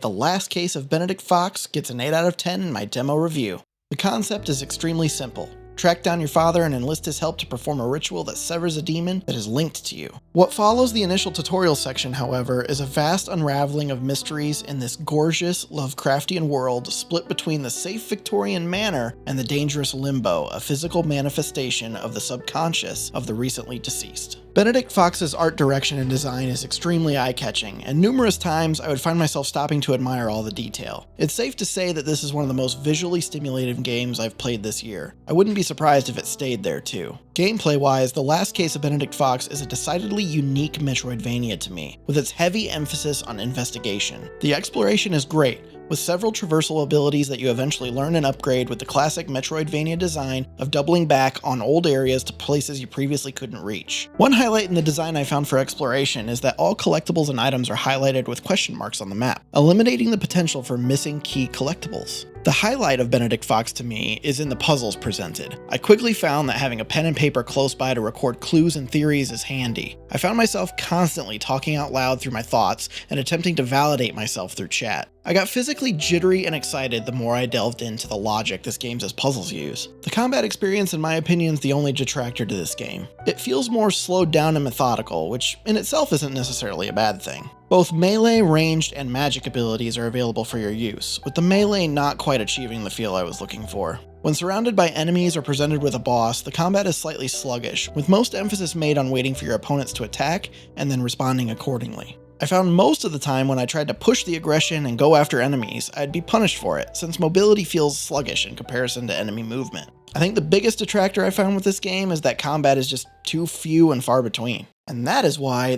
The Last Case of Benedict Fox gets an 8 out of 10 in my demo review. The concept is extremely simple. Track down your father and enlist his help to perform a ritual that severs a demon that is linked to you. What follows the initial tutorial section, however, is a vast unraveling of mysteries in this gorgeous, Lovecraftian world split between the safe Victorian manor and the dangerous limbo, a physical manifestation of the subconscious of the recently deceased. Benedict Fox's art direction and design is extremely eye-catching, and numerous times I would find myself stopping to admire all the detail. It's safe to say that this is one of the most visually stimulating games I've played this year. I wouldn't be surprised if it stayed there too. Gameplay-wise, The Last Case of Benedict Fox is a decidedly unique Metroidvania to me, with its heavy emphasis on investigation. The exploration is great, with several traversal abilities that you eventually learn and upgrade with the classic Metroidvania design of doubling back on old areas to places you previously couldn't reach. One highlight in the design I found for exploration is that all collectibles and items are highlighted with question marks on the map, eliminating the potential for missing key collectibles. The highlight of Benedict Fox to me is in the puzzles presented. I quickly found that having a pen and paper close by to record clues and theories is handy. I found myself constantly talking out loud through my thoughts and attempting to validate myself through chat. I got physically jittery and excited the more I delved into the logic this game's puzzles use. The combat experience, in my opinion, is the only detractor to this game. It feels more slowed down and methodical, which in itself isn't necessarily a bad thing. Both melee, ranged, and magic abilities are available for your use, with the melee not quite achieving the feel I was looking for. When surrounded by enemies or presented with a boss, the combat is slightly sluggish, with most emphasis made on waiting for your opponents to attack and then responding accordingly. I found most of the time when I tried to push the aggression and go after enemies, I'd be punished for it, since mobility feels sluggish in comparison to enemy movement. I think the biggest detractor I found with this game is that combat is just too few and far between. And that is why